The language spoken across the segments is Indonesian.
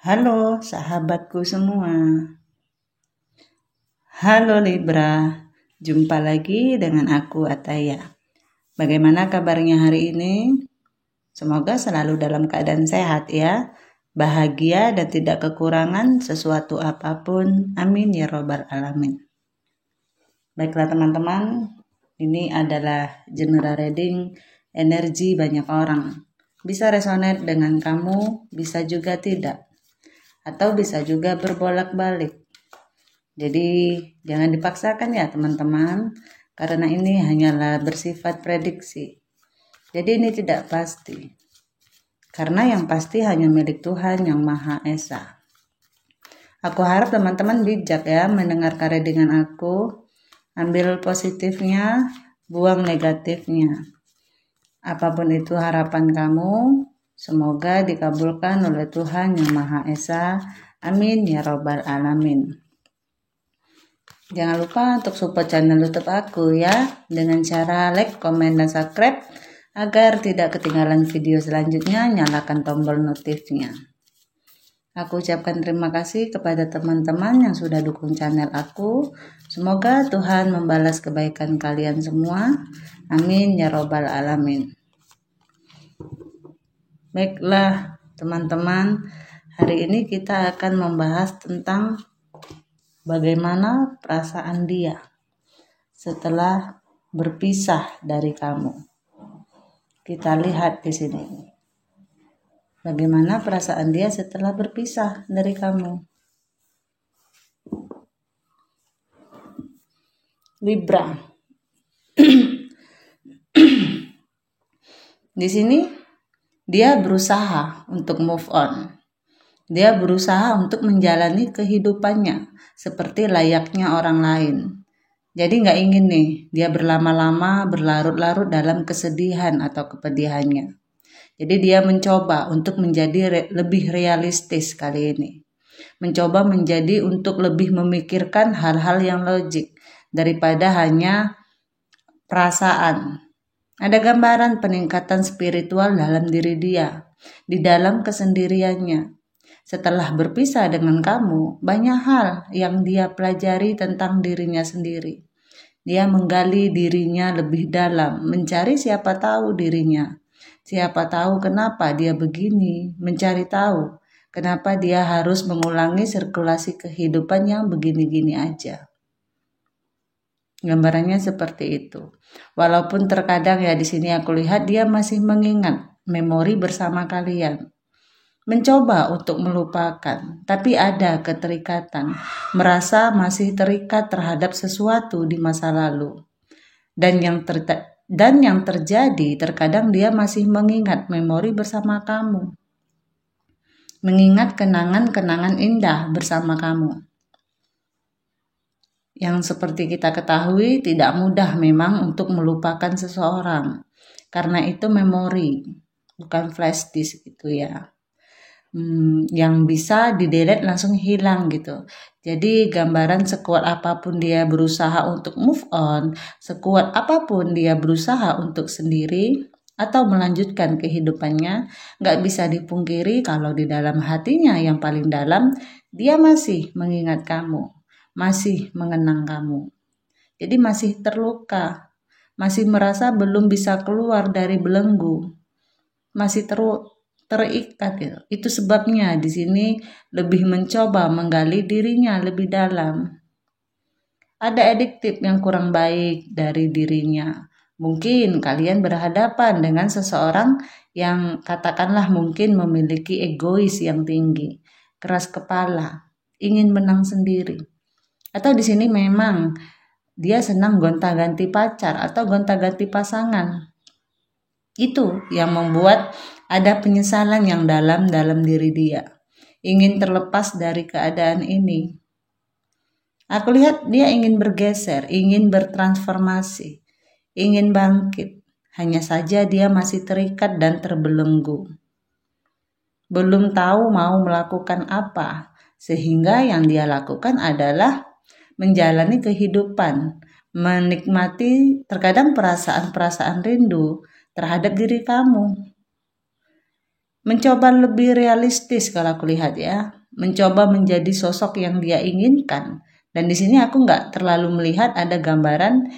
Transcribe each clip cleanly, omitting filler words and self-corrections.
Halo sahabatku semua. Halo Libra, jumpa lagi dengan aku Ataya. Bagaimana kabarnya hari ini? Semoga selalu dalam keadaan sehat ya, bahagia dan tidak kekurangan sesuatu apapun. Amin ya robbal alamin. Baiklah teman-teman, ini adalah general reading energi banyak orang. Bisa resonate dengan kamu, bisa juga tidak. Atau bisa juga berbolak-balik. Jadi jangan dipaksakan ya teman-teman, karena ini hanyalah bersifat prediksi. Jadi ini tidak pasti. Karena yang pasti hanya milik Tuhan yang Maha Esa. Aku harap teman-teman bijak ya mendengarkan readingan aku. Ambil positifnya, buang negatifnya. Apapun itu harapan kamu, semoga dikabulkan oleh Tuhan yang Maha Esa. Amin ya robbal alamin. Jangan lupa untuk support channel YouTube aku ya, dengan cara like, komen, dan subscribe agar tidak ketinggalan video selanjutnya. Nyalakan tombol notifnya. Aku ucapkan terima kasih kepada teman-teman yang sudah dukung channel aku. Semoga Tuhan membalas kebaikan kalian semua. Amin ya robbal alamin. Baiklah teman-teman, hari ini kita akan membahas tentang bagaimana perasaan dia setelah berpisah dari kamu. Kita lihat di sini. Bagaimana perasaan dia setelah berpisah dari kamu. Libra. Di sini dia berusaha untuk move on. Dia berusaha untuk menjalani kehidupannya seperti layaknya orang lain. Jadi nggak ingin nih dia berlama-lama berlarut-larut dalam kesedihan atau kepedihannya. Jadi dia mencoba untuk menjadi lebih realistis kali ini. Mencoba menjadi untuk lebih memikirkan hal-hal yang logik daripada hanya perasaan. Ada gambaran peningkatan spiritual dalam diri dia, di dalam kesendiriannya. Setelah berpisah dengan kamu, banyak hal yang dia pelajari tentang dirinya sendiri. Dia menggali dirinya lebih dalam, mencari siapa tahu dirinya. Siapa tahu kenapa dia begini, mencari tahu kenapa dia harus mengulangi sirkulasi kehidupan yang begini-gini aja. Gambarannya seperti itu. Walaupun terkadang ya di sini aku lihat dia masih mengingat memori bersama kalian. Mencoba untuk melupakan, tapi ada keterikatan, merasa masih terikat terhadap sesuatu di masa lalu. Dan yang terjadi terkadang dia masih mengingat memori bersama kamu. Mengingat kenangan-kenangan indah bersama kamu. Yang seperti kita ketahui tidak mudah memang untuk melupakan seseorang. Karena itu memori, bukan flash disk gitu ya. Yang bisa di-delete langsung hilang gitu. Jadi gambaran sekuat apapun dia berusaha untuk move on, sekuat apapun dia berusaha untuk sendiri atau melanjutkan kehidupannya, gak bisa dipungkiri kalau di dalam hatinya yang paling dalam dia masih mengingat kamu, masih mengenang kamu. Jadi masih terluka, masih merasa belum bisa keluar dari belenggu, masih terikat gitu. Itu sebabnya di sini lebih mencoba menggali dirinya lebih dalam. Ada adiktif yang kurang baik dari dirinya. Mungkin kalian berhadapan dengan seseorang yang katakanlah mungkin memiliki egois yang tinggi, keras kepala, ingin menang sendiri. Atau di sini memang dia senang gonta-ganti pacar atau gonta-ganti pasangan. Itu yang membuat ada penyesalan yang dalam diri dia. Ingin terlepas dari keadaan ini. Aku lihat dia ingin bergeser, ingin bertransformasi, ingin bangkit. Hanya saja dia masih terikat dan terbelenggu. Belum tahu mau melakukan apa, sehingga yang dia lakukan adalah menjalani kehidupan, menikmati terkadang perasaan-perasaan rindu terhadap diri kamu. mencoba lebih realistis kalau aku lihat ya, mencoba menjadi sosok yang dia inginkan. Dan di sini aku nggak terlalu melihat ada gambaran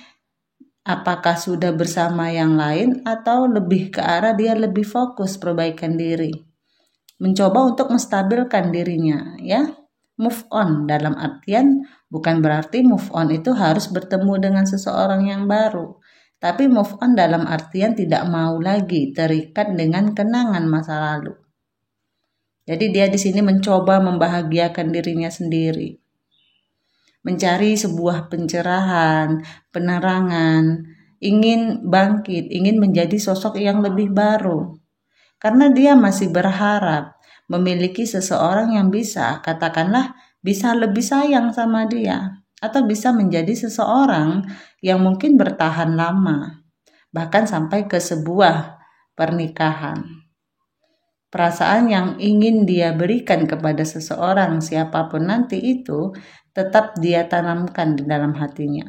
apakah sudah bersama yang lain atau lebih ke arah dia lebih fokus perbaikan diri. Mencoba untuk menstabilkan dirinya ya. Move on dalam artian bukan berarti move on itu harus bertemu dengan seseorang yang baru. Tapi move on dalam artian tidak mau lagi terikat dengan kenangan masa lalu. Jadi dia di sini mencoba membahagiakan dirinya sendiri. Mencari sebuah pencerahan, penerangan, ingin bangkit, ingin menjadi sosok yang lebih baru. Karena dia masih berharap memiliki seseorang yang bisa, katakanlah bisa lebih sayang sama dia, atau bisa menjadi seseorang yang mungkin bertahan lama, bahkan sampai ke sebuah pernikahan. Perasaan yang ingin dia berikan kepada seseorang siapapun nanti itu tetap dia tanamkan di dalam hatinya.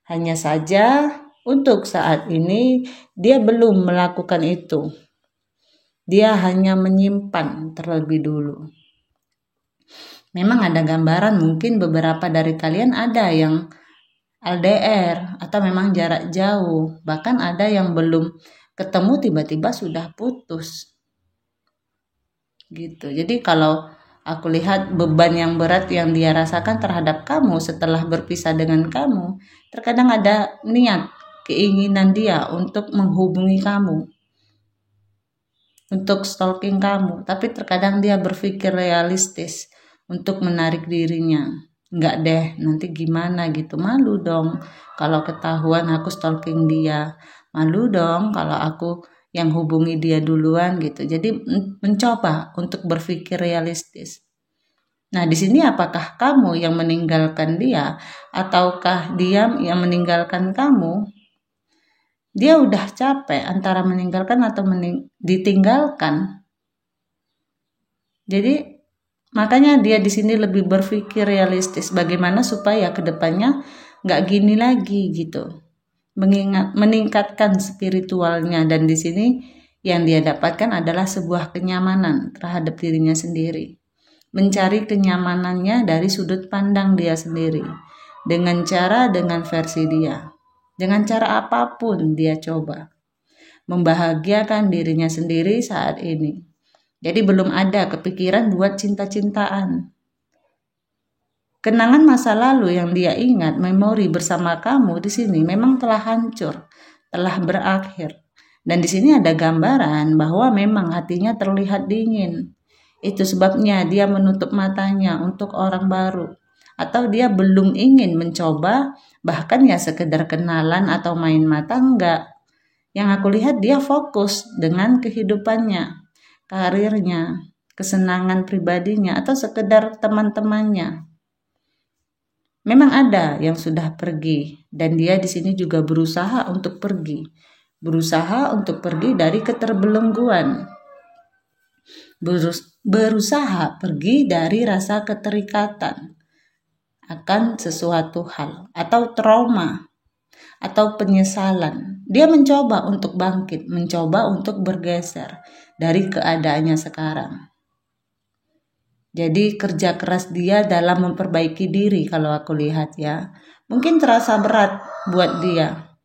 Hanya saja untuk saat ini dia belum melakukan itu. Dia hanya menyimpan terlebih dulu. Memang ada gambaran mungkin beberapa dari kalian ada yang LDR atau memang jarak jauh. Bahkan ada yang belum ketemu tiba-tiba sudah putus. Gitu. Jadi kalau aku lihat beban yang berat yang dia rasakan terhadap kamu setelah berpisah dengan kamu, terkadang ada niat, keinginan dia untuk menghubungi kamu, untuk stalking kamu, tapi terkadang dia berpikir realistis untuk menarik dirinya. Enggak deh, nanti gimana gitu, malu dong kalau ketahuan aku stalking dia, malu dong kalau aku yang hubungi dia duluan gitu. Jadi mencoba untuk berpikir realistis. Nah, di sini apakah kamu yang meninggalkan dia ataukah dia yang meninggalkan kamu? Dia udah capek antara meninggalkan atau ditinggalkan. Jadi makanya dia di sini lebih berpikir realistis bagaimana supaya kedepannya nggak gini lagi gitu. Meningkatkan spiritualnya, dan di sini yang dia dapatkan adalah sebuah kenyamanan terhadap dirinya sendiri. Mencari kenyamanannya dari sudut pandang dia sendiri, dengan versi dia. Dengan cara apapun dia coba membahagiakan dirinya sendiri saat ini. Jadi belum ada kepikiran buat cinta-cintaan. Kenangan masa lalu yang dia ingat, memori bersama kamu di sini memang telah hancur, telah berakhir. Dan di sini ada gambaran bahwa memang hatinya terlihat dingin. Itu sebabnya dia menutup matanya untuk orang baru. Atau dia belum ingin mencoba, bahkan ya sekedar kenalan atau main mata enggak. Yang aku lihat dia fokus dengan kehidupannya, karirnya, kesenangan pribadinya, atau sekedar teman-temannya. Memang ada yang sudah pergi, dan dia di sini juga berusaha untuk pergi dari keterbelengguan, berusaha pergi dari rasa keterikatan akan sesuatu hal atau trauma atau penyesalan. Dia mencoba untuk bangkit, mencoba untuk bergeser dari keadaannya sekarang. Jadi kerja keras dia dalam memperbaiki diri kalau aku lihat ya. Mungkin terasa berat buat dia.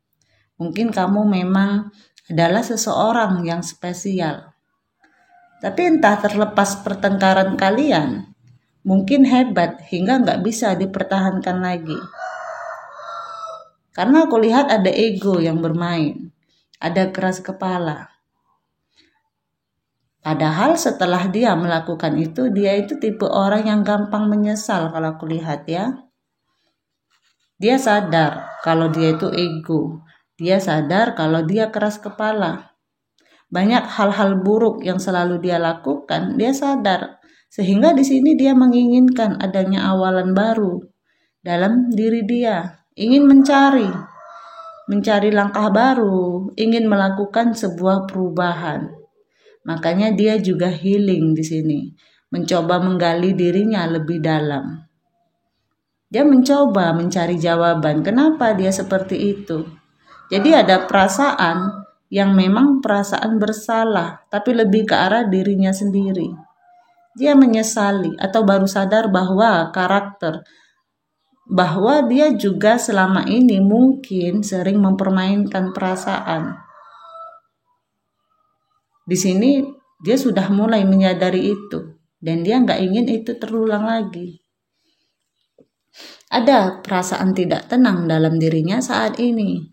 Mungkin kamu memang adalah seseorang yang spesial. Tapi entah terlepas pertengkaran kalian, mungkin hebat hingga nggak bisa dipertahankan lagi. Karena aku lihat ada ego yang bermain, ada keras kepala. Padahal setelah dia melakukan itu, dia itu tipe orang yang gampang menyesal kalau aku lihat ya. Dia sadar kalau dia itu ego. Dia sadar kalau dia keras kepala. Banyak hal-hal buruk yang selalu dia lakukan, dia sadar. Sehingga di sini dia menginginkan adanya awalan baru dalam diri dia. Ingin mencari langkah baru, ingin melakukan sebuah perubahan. Makanya dia juga healing di sini, mencoba menggali dirinya lebih dalam. Dia mencoba mencari jawaban kenapa dia seperti itu. Jadi ada perasaan yang memang perasaan bersalah, tapi lebih ke arah dirinya sendiri. Dia menyesali atau baru sadar bahwa bahwa dia juga selama ini mungkin sering mempermainkan perasaan. Di sini dia sudah mulai menyadari itu dan dia nggak ingin itu terulang lagi. Ada perasaan tidak tenang dalam dirinya saat ini.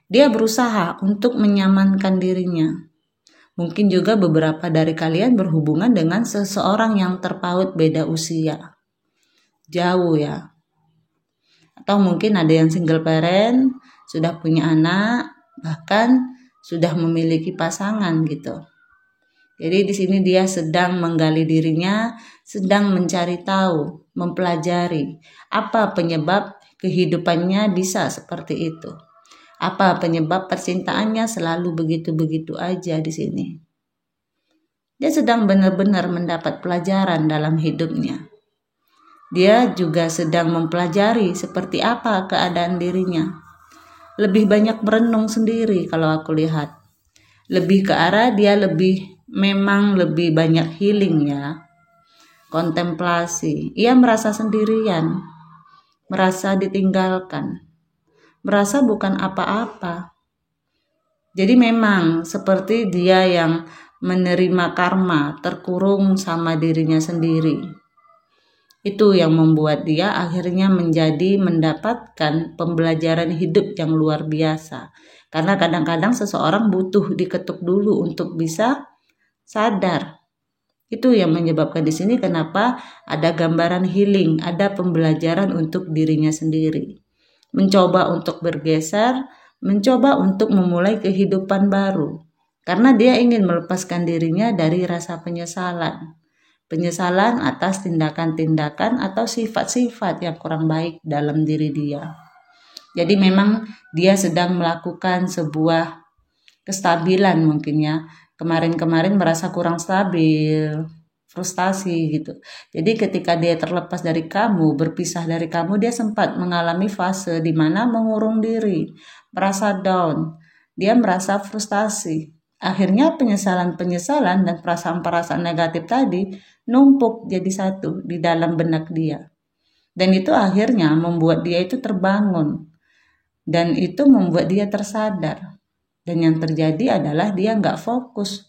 Dia berusaha untuk menyamankan dirinya. Mungkin juga beberapa dari kalian berhubungan dengan seseorang yang terpaut beda usia. Jauh ya. Atau mungkin ada yang single parent, sudah punya anak, bahkan sudah memiliki pasangan gitu. Jadi di sini dia sedang menggali dirinya, sedang mencari tahu, mempelajari apa penyebab kehidupannya bisa seperti itu. Apa penyebab percintaannya selalu begitu-begitu aja di sini. Dia sedang benar-benar mendapat pelajaran dalam hidupnya. Dia juga sedang mempelajari seperti apa keadaan dirinya. Lebih banyak merenung sendiri kalau aku lihat. Lebih ke arah dia memang lebih banyak healing ya. Kontemplasi. Ia merasa sendirian. Merasa ditinggalkan. Merasa bukan apa-apa. Jadi memang seperti dia yang menerima karma, terkurung sama dirinya sendiri. Itu yang membuat dia akhirnya mendapatkan pembelajaran hidup yang luar biasa. Karena kadang-kadang seseorang butuh diketuk dulu untuk bisa sadar. Itu yang menyebabkan di sini kenapa ada gambaran healing, ada pembelajaran untuk dirinya sendiri. Mencoba untuk bergeser, mencoba untuk memulai kehidupan baru. Karena dia ingin melepaskan dirinya dari rasa penyesalan. Penyesalan atas tindakan-tindakan atau sifat-sifat yang kurang baik dalam diri dia. Jadi memang dia sedang melakukan sebuah kestabilan mungkin ya. Kemarin-kemarin merasa kurang stabil, frustasi gitu. Jadi ketika dia terlepas dari kamu, berpisah dari kamu, dia sempat mengalami fase di mana mengurung diri, merasa down, dia merasa frustasi. Akhirnya penyesalan-penyesalan dan perasaan-perasaan negatif tadi numpuk jadi satu di dalam benak dia. Dan itu akhirnya membuat dia itu terbangun. Dan itu membuat dia tersadar. Dan yang terjadi adalah dia nggak fokus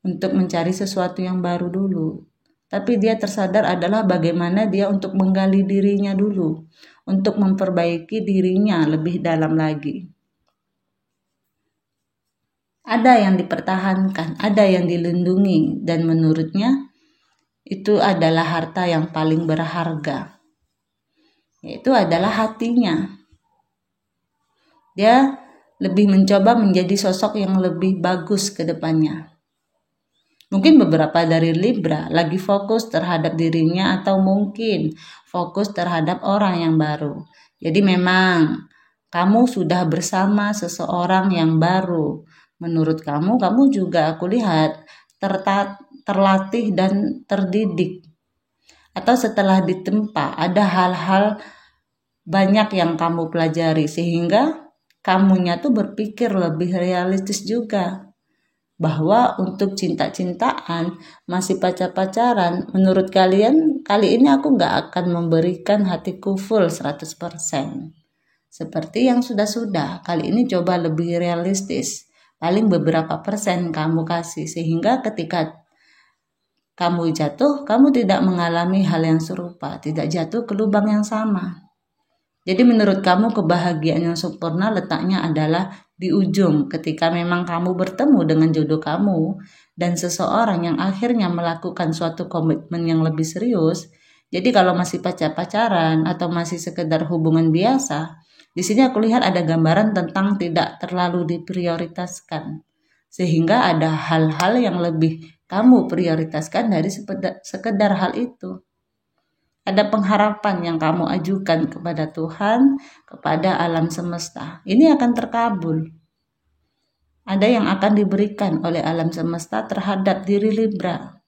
untuk mencari sesuatu yang baru dulu. Tapi dia tersadar adalah bagaimana dia untuk menggali dirinya dulu. Untuk memperbaiki dirinya lebih dalam lagi. Ada yang dipertahankan, ada yang dilindungi. Dan menurutnya itu adalah harta yang paling berharga. Yaitu adalah hatinya. Dia lebih mencoba menjadi sosok yang lebih bagus ke depannya. Mungkin beberapa dari Libra lagi fokus terhadap dirinya atau mungkin fokus terhadap orang yang baru. Jadi memang kamu sudah bersama seseorang yang baru. Menurut kamu juga aku lihat terlatih dan terdidik. Atau setelah ditempa ada hal-hal banyak yang kamu pelajari sehingga kamunya tuh berpikir lebih realistis juga. Bahwa untuk cinta-cintaan, masih pacar-pacaran, menurut kalian kali ini aku gak akan memberikan hatiku full 100%. Seperti yang sudah-sudah, kali ini coba lebih realistis. Paling beberapa persen kamu kasih, sehingga ketika kamu jatuh, kamu tidak mengalami hal yang serupa, tidak jatuh ke lubang yang sama. Jadi menurut kamu kebahagiaan yang sempurna letaknya adalah di ujung ketika memang kamu bertemu dengan jodoh kamu dan seseorang yang akhirnya melakukan suatu komitmen yang lebih serius. Jadi kalau masih pacar-pacaran atau masih sekedar hubungan biasa, di sini aku lihat ada gambaran tentang tidak terlalu diprioritaskan. Sehingga ada hal-hal yang lebih kamu prioritaskan dari sekedar hal itu. Ada pengharapan yang kamu ajukan kepada Tuhan, kepada alam semesta. Ini akan terkabul. Ada yang akan diberikan oleh alam semesta terhadap diri Libra.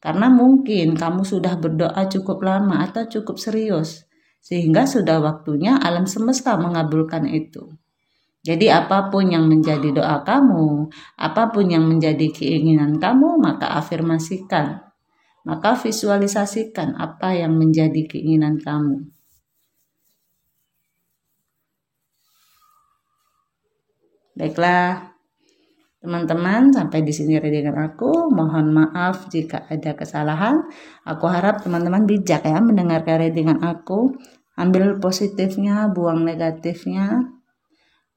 Karena mungkin kamu sudah berdoa cukup lama atau cukup serius. Sehingga sudah waktunya alam semesta mengabulkan itu. Jadi apapun yang menjadi doa kamu, apapun yang menjadi keinginan kamu, maka afirmasikan. Maka visualisasikan apa yang menjadi keinginan kamu. Baiklah, teman-teman, sampai di sini readingan aku. Mohon maaf jika ada kesalahan. Aku harap teman-teman bijak ya mendengarkan readingan aku. Ambil positifnya, buang negatifnya.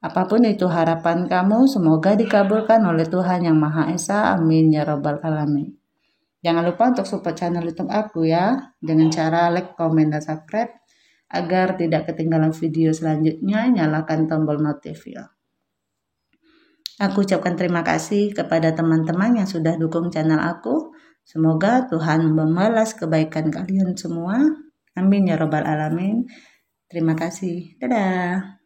Apapun itu harapan kamu, semoga dikabulkan oleh Tuhan Yang Maha Esa. Amin ya Rabbal Alamin. Jangan lupa untuk support channel YouTube aku ya, dengan cara like, komen, dan subscribe. Agar tidak ketinggalan video selanjutnya, nyalakan tombol notif ya. Aku ucapkan terima kasih kepada teman-teman yang sudah dukung channel aku. Semoga Tuhan membalas kebaikan kalian semua. Amin ya Rabbal Alamin. Terima kasih. Dadah.